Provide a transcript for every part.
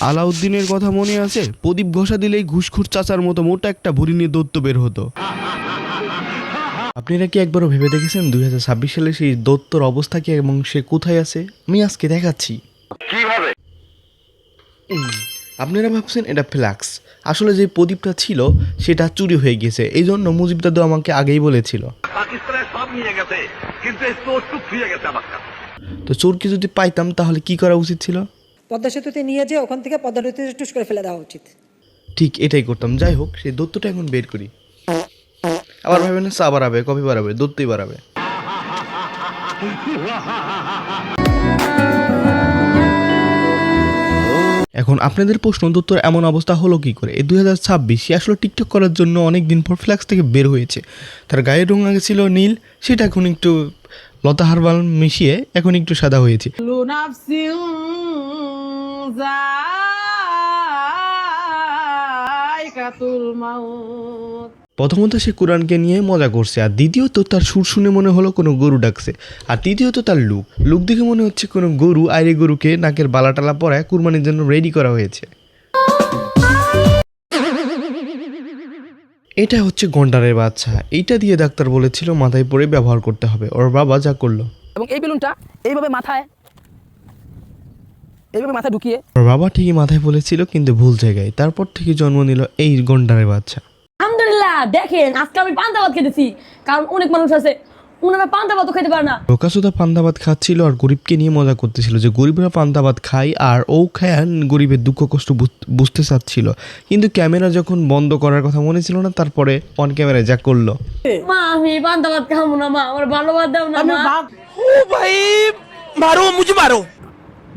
আলাউদ্দিনের কথা মনে আছে? প্রদীপ ঘষা দিলেই ঘুষখোর চাচার মতো মোটা একটা ভুঁড়ি নিয়ে দৈত্য বের হতো। আপনারা কি একবারও ভেবে দেখেছেন 2026 সালে সেই দৈত্যর অবস্থা কি এবং সে কোথায় আছে? আমি আজকে দেখাচ্ছি কিভাবে। আপনারা ভাবছেন এটা ফ্ল্যাক্স, আসলে যে প্রদীপটা ছিল সেটা চুরি হয়ে গেছে। এই জন্য মুজিব দাদু আমাকে আগেই বলেছিল পাকিস্তানের সব নিয়ে গেছে, কিন্তু এই চোরটুক ফিরে গেছে আমার কাছে। তো চোরকে যদি পাইতাম তাহলে কি করা উচিত ছিল? পদ্মা সেতুতে নিয়ে যেয়ে ওখান থেকে পদ্মা নদীতে টুস করে ফেলে দেওয়া উচিত। ঠিক এটাই করতাম। যাই হোক, সেই দৈত্যটা এখন বের করি। আবার ভাবেন না চা বাড়াবে, কফি বাড়াবে, দৈত্যই বাড়াবে। এখন আপনাদের প্রশ্ন, দৈত্যর এমন অবস্থা হলো কি করে? এই 2026 সে আসলে টিকটক করার জন্য অনেকদিন পর ফ্ল্যাক্স থেকে বের হয়েছে। তার গায়ের রং আগে ছিল নীল, সেটা এখন একটু লতা হারবাল মিশিয়ে এখন একটু সাদা হয়েছে। প্রথমত সে কোরআনকে নিয়ে মজা করছে, আর দ্বিতীয়ত তার সুর শুনে মনে হলো কোনো গরু ডাকছে, আর তৃতীয়ত তার লুক দেখে মনে হচ্ছে কোনো গরু আইরে গরুকে নাকের বালাটালা পরায় কুরবানির জন্য রেডি করা হয়েছে। এটা হচ্ছে গন্ডারের বাচ্চা। এইটা দিয়ে ডাক্তার বলেছিল মাথায় পরে ব্যবহার করতে হবে। ওর বাবা যা করলো, এবং এই বেলুনটা এইভাবে মাথায় ঢুকিয়ে ওর বাবা ঠিকই মাথায় বলেছিল কিন্তু ভুল জায়গায়। তারপর থেকে জন্ম নিল এই গন্ডারের বাচ্চা। আলহামদুলিল্লাহ, দেখেন আজকে আমি পান্তা ভাত খেতেছি, কারণ অনেক মানুষ আছে ওনারা পান্তা ভাতও খেতে পারে না। লোকাসুদা পান্তা ভাত খাচ্ছিল আর গরিবকে নিয়ে মজা করতেছিল যে গরিবরা পান্তা ভাত খায়, আর ও খায় গরিবের দুঃখ কষ্ট বুঝতে চাচ্ছিল। কিন্তু ক্যামেরা যখন বন্ধ করার কথা মনে ছিল না, তারপরে অন ক্যামেরায় যা করলো, মা আমি পান্তা ভাত খাবো না, মা আমার ভালো ভাত দাও না মা। ও ভাই মারো, মুঝে মারো।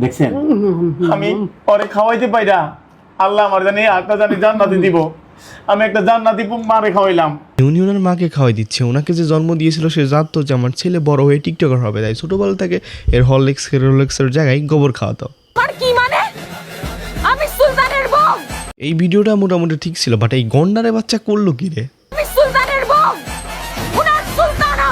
দেখছেন আমি পরে খাওয়াইতে পাইরা আল্লাহ আমার জানি একটা জানি জান্নাতি দিব, আমি একটা জান্নাতি মারে খাওয়াইলাম। উনি ওনার মাকে খাওয়াই দিচ্ছে। ওনাকে যে জন্ম দিয়েছিল সে জানতো যে আমার ছেলে বড় হয়ে টিকটকার হবে, তাই ছোটবেলা থেকে এর হরলিক্সের জায়গায় গোবর খাওয়াতো। আর কি মানে আমি সুলতানের বউ? এই ভিডিওটা মোটামুটি ঠিক ছিল, বাট এই গন্ডারের বাচ্চা করলো কি রে? আমি সুলতানের বউ, উনার সুলতানা।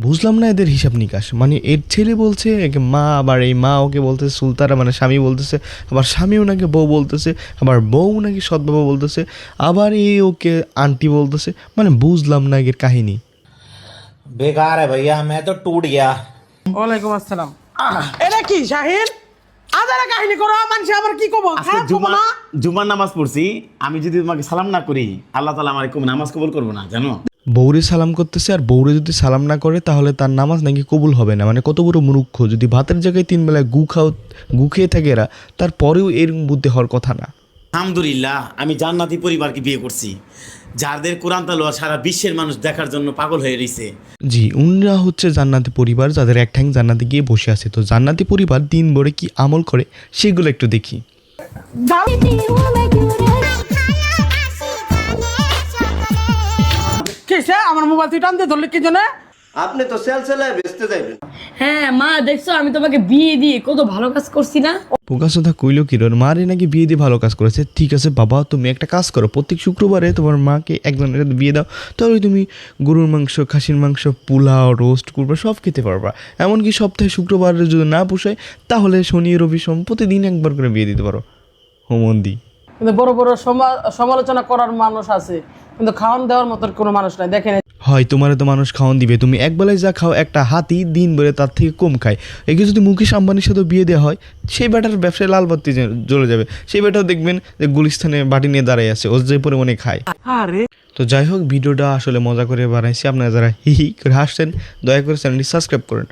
বুঝলাম না এদের হিসাব নিকাশ। মানে এর ছেলে বলছে একে মা, আবার এই মা ওকে বলতেছে সুলতানা, মানে স্বামী বলতেছে, আবার স্বামী ওনাকে বউ বলতেছে, আবার বউ নাকি সৎ বাবা বলতেছে, আবার এই ওকে আন্টি বলতেছে। মানে বুঝলাম না এর কাহিনী। बेकार है भैया, मैं तो टूट गया। ওয়ালাইকুম আসসালাম। এটা কি শাহিন? আদারা কাহিনী করো, মানুষ আবার কি কব? খারাপ কব না? জুমার নামাজ পড়ছি, আমি যদি তোমাকে সালাম না করি আল্লাহ তাআলা আমার নামাজ কবুল করবে না, জানো? বউরে সালাম করতেছে, আর বউরে যদি সালাম না করে তাহলে তার নামাজ নাকি কবুল হবে না। মানে কত বড় মূর্খ! যদি ভাতের জায়গায় 3 বেলায় গু খেয়ে থাকে এরা, তারপরেও এর বুদ্ধি হওয়ার কথা না। আলহামদুলিল্লাহ, আমি জান্নাতি পরিবারকে বিয়ে করছি, যাদের কোরআন তালাওয়াত সারা বিশ্বের মানুষ দেখার জন্য পাগল হয়ে রয়েছে। জি, উনরা হচ্ছে জান্নাতি পরিবার, যাদের এক ঠ্যাং জান্নাতে গিয়ে বসে আছে। তো জান্নাতি পরিবার দিন ভরে কি আমল করে সেগুলো একটু দেখি। কিসে আমার মোবাইল তুই টানতে ধরলি কি জন্য? আপনি তো সেলসেলায় বেচতে যাইবেন। হ্যাঁ মা, দেখছো আমি তোমাকে বিয়ে দিয়ে কত ভালো কাজ করছি না? পোকাসোদা কইল কিরণ মারে নাকি বিয়ে দিয়ে ভালো কাজ করেছে। ঠিক আছে বাবা, তুমি একটা কাজ করো, প্রত্যেক শুক্রবারে তোমার মাকে একজনের সাথে বিয়ে দাও, তাহলে তুমি গরুর মাংস, খাসির মাংস, পোলাও, রোস্ট করবা, সব খেতে পারবা। এমনকি সপ্তাহে শুক্রবারে যদি না পোষায় তাহলে শনি রবি সোম প্রতিদিন একবার করে বিয়ে দিতে পারো। হোমন্দি কিন্তু বড় বড় সমালোচনা করার মানুষ আছে, কিন্তু খাওয়ান দেওয়ার মতো কোনো মানুষ নাই। দেখেন হয় তোমারে তো মানুষ খাওয়ান দিবে, তুমি একবেলায় যা খাও একটা হাতি দিন বেড়ে তার থেকে কম খায়। একে যদি মুকেশ আম্বানির সাথে বিয়ে দেওয়া হয়, সেই ব্যাটার ব্যবসায় লাল বাতি জ্বলে যাবে। সেই ব্যাটাও দেখবেন যে গুলিস্তানে বাটি নিয়ে দাঁড়ায় আছে, ও যে পরিমাণে খায়। তো যাই হোক, ভিডিওটা আসলে মজা করে বানাইছি। আপনারা যারা হি হি করে হাসছেন দয়া করে চ্যানেলটি সাবস্ক্রাইব করেন।